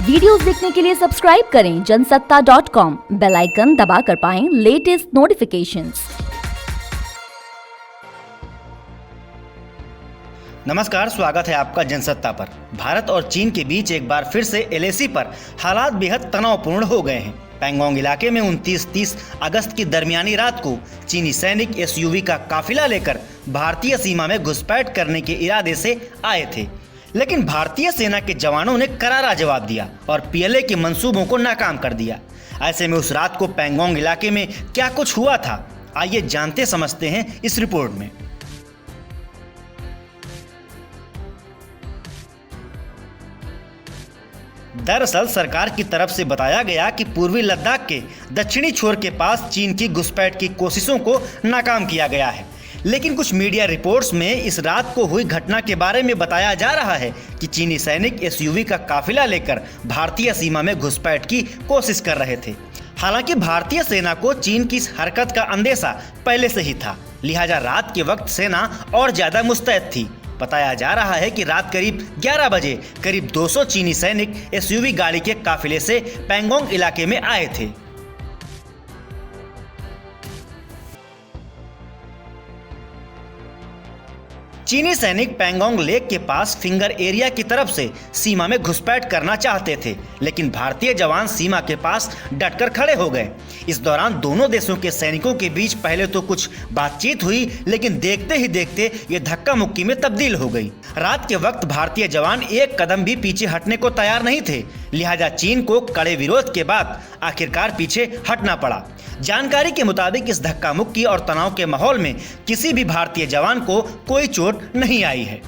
Videos देखने के लिए सब्सक्राइब करें जनसत्ता.com, बेल आइकन दबाकर पाएं लेटेस्ट नोटिफिकेशंस। नमस्कार, स्वागत है आपका जनसत्ता पर। भारत और चीन के बीच एक बार फिर से एलएसी पर हालात बेहद तनावपूर्ण हो गए हैं। पैंगोंग इलाके में 29-30 अगस्त की दरमियानी रात को चीनी सैनिक एसयूवी का काफिला लेकर भारतीय सीमा में घुसपैठ करने के इरादे से आए थे, लेकिन भारतीय सेना के जवानों ने करारा जवाब दिया और पीएलए के मंसूबों को नाकाम कर दिया। ऐसे में उस रात को पैंगोंग इलाके में क्या कुछ हुआ था, आइए जानते समझते हैं इस रिपोर्ट में। दरअसल सरकार की तरफ से बताया गया कि पूर्वी लद्दाख के दक्षिणी छोर के पास चीन की घुसपैठ की कोशिशों को नाकाम किया गया है, लेकिन कुछ मीडिया रिपोर्ट्स में इस रात को हुई घटना के बारे में बताया जा रहा है कि चीनी सैनिक एसयूवी का काफिला लेकर भारतीय सीमा में घुसपैठ की कोशिश कर रहे थे। हालांकि भारतीय सेना को चीन की इस हरकत का अंदेशा पहले से ही था, लिहाजा रात के वक्त सेना और ज्यादा मुस्तैद थी। बताया जा रहा है कि रात करीब 11 बजे करीब 200 चीनी सैनिक एसयूवी गाड़ी के काफिले से पैंगोंग इलाके में आए थे। चीनी सैनिक पैंगोंग लेक के पास फिंगर एरिया की तरफ से सीमा में घुसपैठ करना चाहते थे, लेकिन भारतीय जवान सीमा के पास डटकर खड़े हो गए। इस दौरान दोनों देशों के सैनिकों के बीच पहले तो कुछ बातचीत हुई, लेकिन देखते ही देखते ये धक्का मुक्की में तब्दील हो गई। रात के वक्त भारतीय जवान एक कदम भी पीछे हटने को तैयार नहीं थे, लिहाजा चीन को कड़े विरोध के बाद आखिरकार पीछे हटना पड़ा। जानकारी के मुताबिक इस धक्का मुक्की और तनाव के माहौल में किसी भी भारतीय जवान को कोई चोट नहीं आई है।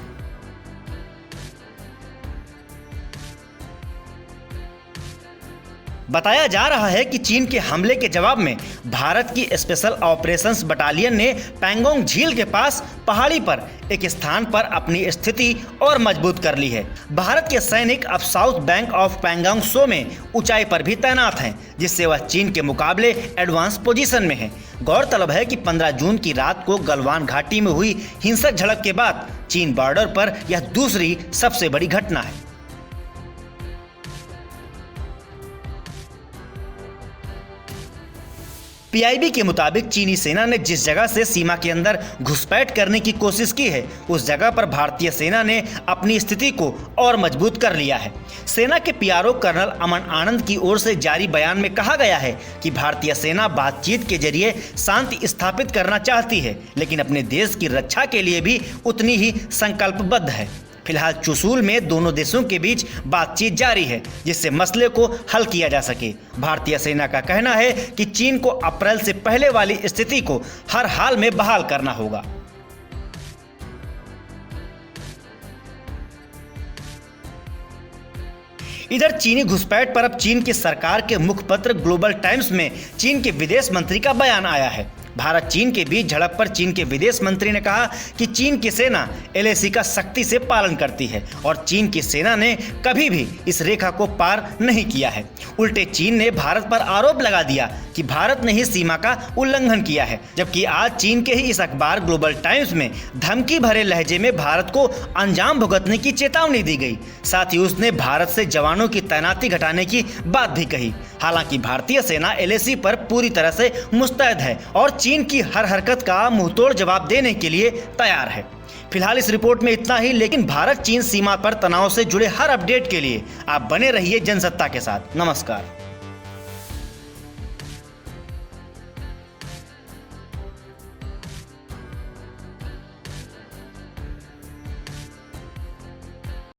बताया जा रहा है कि चीन के हमले के जवाब में भारत की स्पेशल ऑपरेशंस बटालियन ने पैंगोंग झील के पास पहाड़ी पर एक स्थान पर अपनी स्थिति और मजबूत कर ली है। भारत के सैनिक अब साउथ बैंक ऑफ पैंगोंग सो में ऊंचाई पर भी तैनात हैं, जिससे वह चीन के मुकाबले एडवांस पोजीशन में है। गौरतलब है कि 15 जून की रात को गलवान घाटी में हुई हिंसक झड़प के बाद चीन बॉर्डर पर यह दूसरी सबसे बड़ी घटना है। पीआईबी के मुताबिक चीनी सेना ने जिस जगह से सीमा के अंदर घुसपैठ करने की कोशिश की है, उस जगह पर भारतीय सेना ने अपनी स्थिति को और मजबूत कर लिया है। सेना के पीआरओ कर्नल अमन आनंद की ओर से जारी बयान में कहा गया है कि भारतीय सेना बातचीत के जरिए शांति स्थापित करना चाहती है, लेकिन अपने देश की रक्षा के लिए भी उतनी ही संकल्पबद्ध है। फिलहाल चुशूल में दोनों देशों के बीच बातचीत जारी है, जिससे मसले को हल किया जा सके। भारतीय सेना का कहना है कि चीन को अप्रैल से पहले वाली स्थिति को हर हाल में बहाल करना होगा। इधर चीनी घुसपैठ पर अब चीन की सरकार के मुखपत्र ग्लोबल टाइम्स में चीन के विदेश मंत्री का बयान आया है। भारत चीन के बीच झड़प पर चीन के विदेश मंत्री ने कहा कि चीन की सेना एलएसी का सख्ती से पालन करती है और चीन की सेना ने कभी भी इस रेखा को पार नहीं किया है। उल्टे चीन ने भारत पर आरोप लगा दिया कि भारत ने ही सीमा का उल्लंघन किया है, जबकि आज चीन के ही इस अखबार ग्लोबल टाइम्स में धमकी भरे लहजे में भारत को अंजाम भुगतने की चेतावनी दी गई। साथ ही उसने भारत से जवानों की तैनाती घटाने की बात भी कही। हालांकि भारतीय सेना एलएसी पर पूरी तरह से मुस्तैद है और चीन की हर हरकत का मुंहतोड़ जवाब देने के लिए तैयार है। फिलहाल इस रिपोर्ट में इतना ही, लेकिन भारत चीन सीमा पर तनाव से जुड़े हर अपडेट के लिए आप बने रहिए जनसत्ता के साथ। नमस्कार।